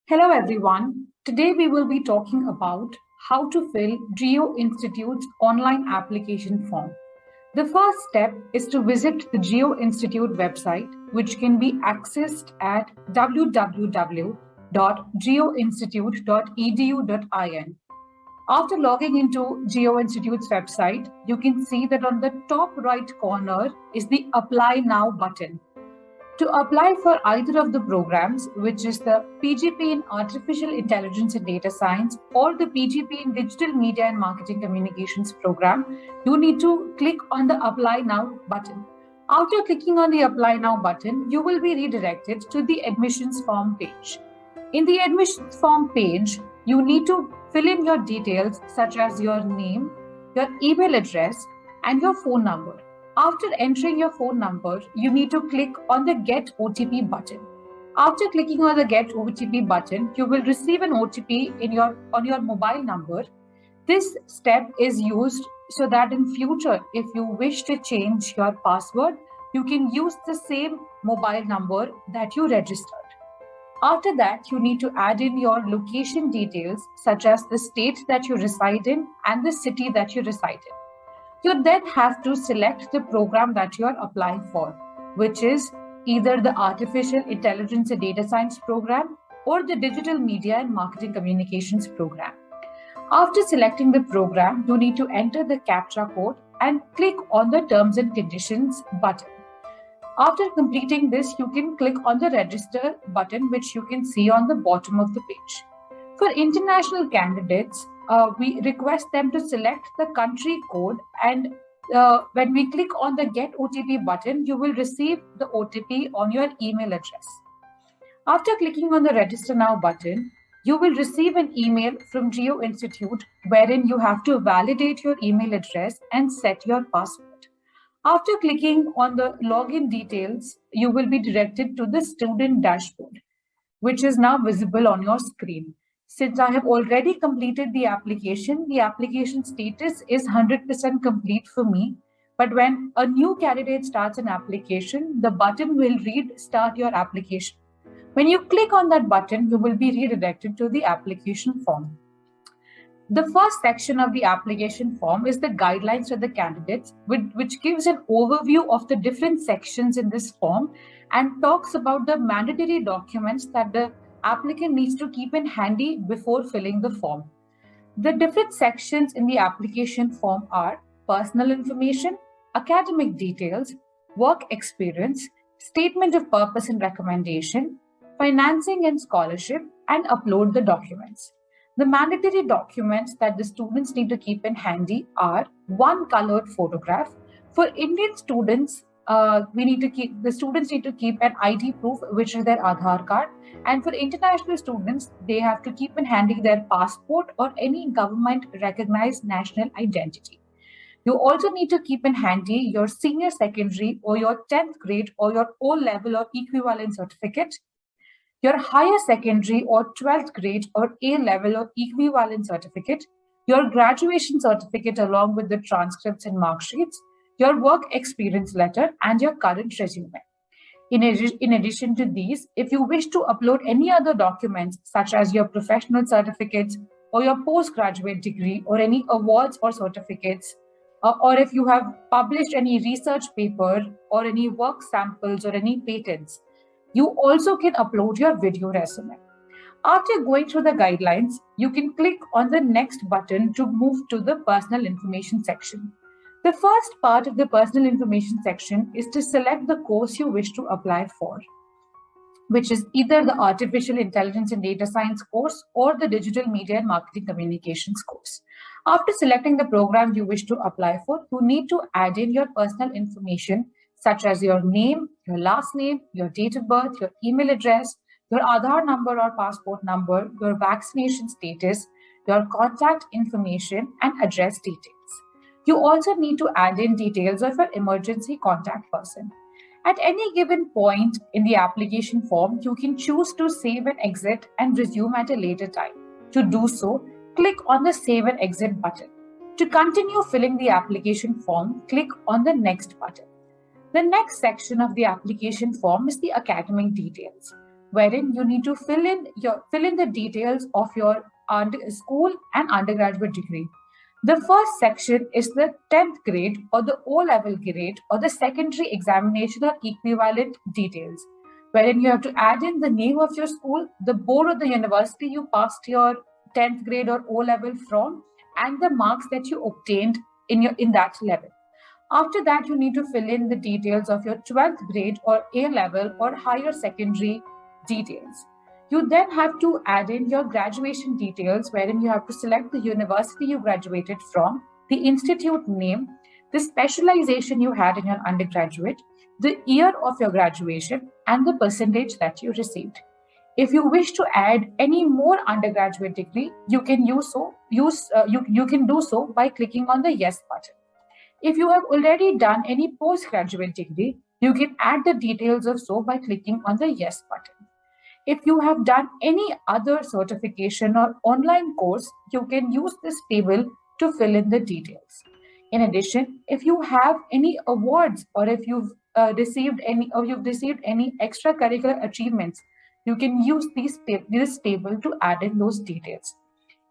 Hello everyone. Today we will be talking about how to fill Geo Institute's online application form. The first step is to visit the Geo Institute website, which can be accessed at www.geoinstitute.edu.in. After logging into Geo Institute's website, you can see that on the top right corner is the Apply Now button. To apply for either of the programs, which is the PGP in Artificial Intelligence and Data Science or the PGP in Digital Media and Marketing Communications program, you need to click on the Apply Now button. After clicking on the Apply Now button, you will be redirected to the admissions form page. In the admissions form page, you need to fill in your details such as your name, your email address, and your phone number. After entering your phone number, you need to click on the Get OTP button. After clicking on the Get OTP button, you will receive an OTP on your mobile number. This step is used so that in future, if you wish to change your password, you can use the same mobile number that you registered. After that, you need to add in your location details, such as the state that you reside in and the city that you reside in. You then have to select the program that you are applying for, which is either the Artificial Intelligence and Data Science program or the Digital Media and Marketing Communications program. After selecting the program, you need to enter the CAPTCHA code and click on the Terms and Conditions button. After completing this, you can click on the Register button, which you can see on the bottom of the page. For international candidates, we request them to select the country code, and when we click on the Get OTP button, you will receive the OTP on your email address. After clicking on the Register Now button, you will receive an email from Geo Institute wherein you have to validate your email address and set your password. After clicking on the login details, you will be directed to the student dashboard, which is now visible on your screen. Since I have already completed the application status is 100% complete for me. But when a new candidate starts an application, the button will read Start Your Application. When you click on that button, you will be redirected to the application form. The first section of the application form is the guidelines for the candidates, which gives an overview of the different sections in this form and talks about the mandatory documents that the applicant needs to keep in handy before filling the form. The different sections in the application form are personal information, academic details, work experience, statement of purpose and recommendation, financing and scholarship, and upload the documents. The mandatory documents that the students need to keep in handy are one colored photograph. For Indian students, the students need to keep an ID proof, which is their Aadhaar card. And for international students, they have to keep in handy their passport or any government recognized national identity. You also need to keep in handy your senior secondary or your 10th grade or your O-level or equivalent certificate, your higher secondary or 12th grade or A-level or equivalent certificate, your graduation certificate along with the transcripts and mark sheets, your work experience letter, and your current resume. In addition to these, if you wish to upload any other documents such as your professional certificates or your postgraduate degree or any awards or certificates, or if you have published any research paper or any work samples or any patents, you also can upload your video resume. After going through the guidelines, you can click on the next button to move to the personal information section. The first part of the personal information section is to select the course you wish to apply for, which is either the Artificial Intelligence and Data Science course or the Digital Media and Marketing Communications course. After selecting the program you wish to apply for, you need to add in your personal information such as your name, your last name, your date of birth, your email address, your Aadhaar number or passport number, your vaccination status, your contact information, and address details. You also need to add in details of your emergency contact person. At any given point in the application form, you can choose to save and exit and resume at a later time. To do so, click on the Save and Exit button. To continue filling the application form, click on the Next button. The next section of the application form is the academic details. wherein you need to fill in the details of your school and undergraduate degree. The first section is the 10th grade or the O-level grade or the secondary examination or equivalent details, wherein you have to add in the name of your school, the board or the university you passed your 10th grade or O-level from, and the marks that you obtained in that level. After that, you need to fill in the details of your 12th grade or A-level or higher secondary details. You then have to add in your graduation details, wherein you have to select the university you graduated from, the institute name, the specialization you had in your undergraduate, the year of your graduation, and the percentage that you received. If you wish to add any more undergraduate degree, you can do so by clicking on the Yes button. If you have already done any postgraduate degree, you can add the details of so by clicking on the Yes button. If you have done any other certification or online course, you can use this table to fill in the details. In addition, if you have any awards or if you've received any extracurricular achievements, you can use this table to add in those details.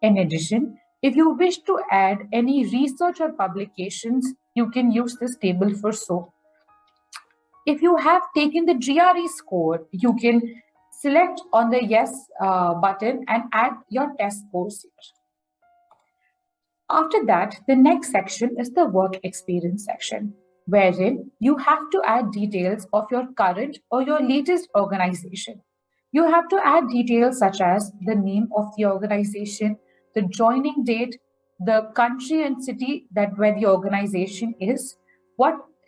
In addition, if you wish to add any research or publications, you can use this table for so. If you have taken the GRE score, you can select on the Yes button and add your test scores here. After that, the next section is the work experience section, wherein you have to add details of your current or your latest organization. You have to add details such as the name of the organization, the joining date, the country and city where the organization is,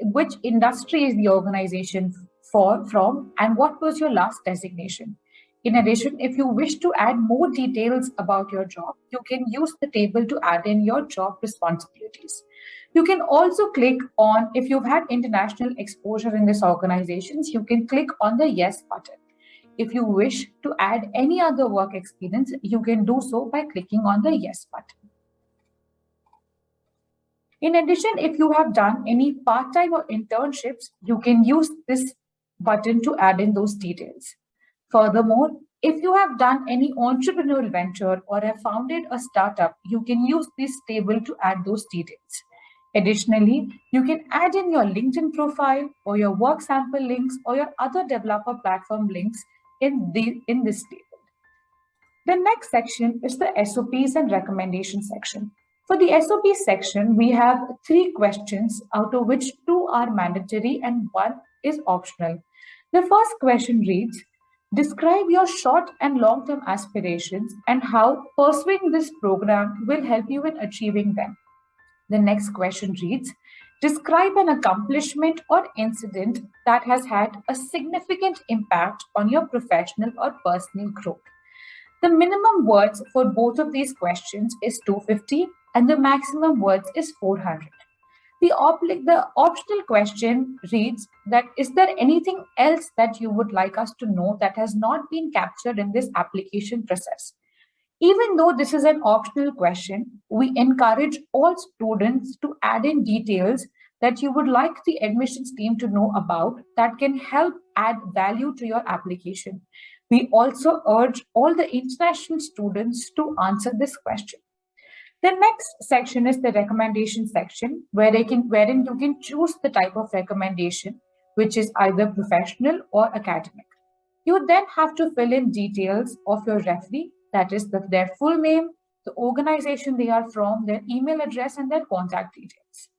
which industry is the organization from, and what was your last designation. In addition, if you wish to add more details about your job, you can use the table to add in your job responsibilities. You can also click on, if you've had international exposure in this organizations, you can click on the Yes button. If you wish to add any other work experience, you can do so by clicking on the Yes button. In addition, if you have done any part-time or internships, you can use this button to add in those details. Furthermore, if you have done any entrepreneurial venture or have founded a startup, you can use this table to add those details. Additionally, you can add in your LinkedIn profile or your work sample links or your other developer platform links in this table. The next section is the SOPs and recommendation section. For the SOP section, we have 3 questions, out of which 2 are mandatory and 1 is optional. The first question reads, describe your short and long-term aspirations and how pursuing this program will help you in achieving them. The next question reads, describe an accomplishment or incident that has had a significant impact on your professional or personal growth. The minimum words for both of these questions is 250 and the maximum words is 400. The optional question reads that, is there anything else that you would like us to know that has not been captured in this application process? Even though this is an optional question, we encourage all students to add in details that you would like the admissions team to know about that can help add value to your application. We also urge all the international students to answer this question. The next section is the recommendation section, wherein you can choose the type of recommendation, which is either professional or academic. You then have to fill in details of your referee, that is their full name, the organization they are from, their email address, and their contact details.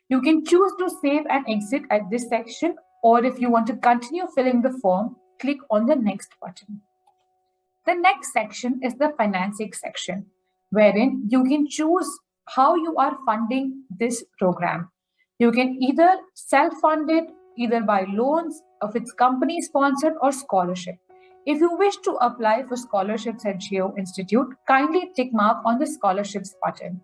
You can choose to save and exit at this section, or if you want to continue filling the form, click on the next button. The next section is the financing section, wherein you can choose how you are funding this program. You can either self-fund it, either by loans, if it's company sponsored, or scholarship. If you wish to apply for scholarships at Geo Institute, kindly tick mark on the scholarships button.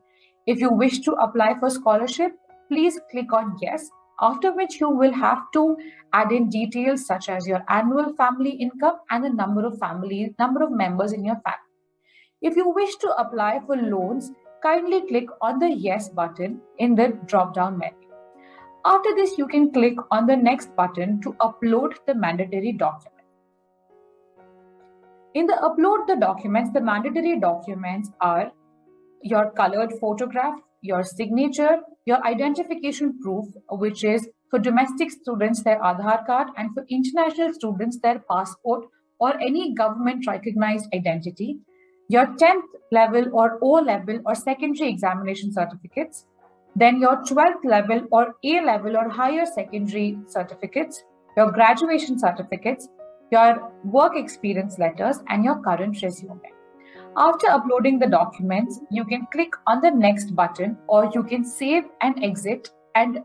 If you wish to apply for scholarship, please click on yes, after which you will have to add in details such as your annual family income and the number of members in your family. If you wish to apply for loans, kindly click on the yes button in the drop-down menu. After this, you can click on the next button to upload the mandatory document. In the upload the documents, the mandatory documents are your colored photograph, your signature, your identification proof, which is for domestic students their Aadhaar card, and for international students their passport or any government recognized identity, your 10th level or O level or secondary examination certificates, then your 12th level or A level or higher secondary certificates, your graduation certificates, your work experience letters, and your current resume. After uploading the documents, you can click on the next button, or you can save and exit and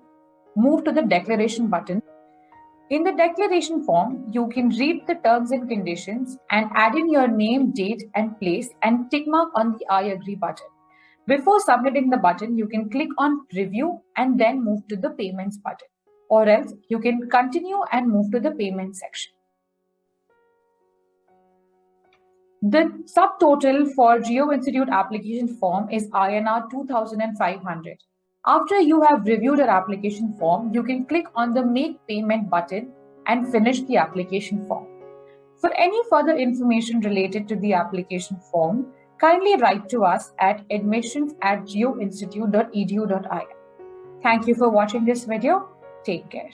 move to the declaration button. In the declaration form, you can read the terms and conditions and add in your name, date, and place and tick mark on the I agree button. Before submitting the button, you can click on review and then move to the payments button, or else you can continue and move to the payment section. The subtotal for Geo Institute application form is INR 2,500. After you have reviewed your application form, you can click on the Make Payment button and finish the application form. For any further information related to the application form, kindly write to us at admissions@geoinstitute.edu.in. Thank you for watching this video. Take care.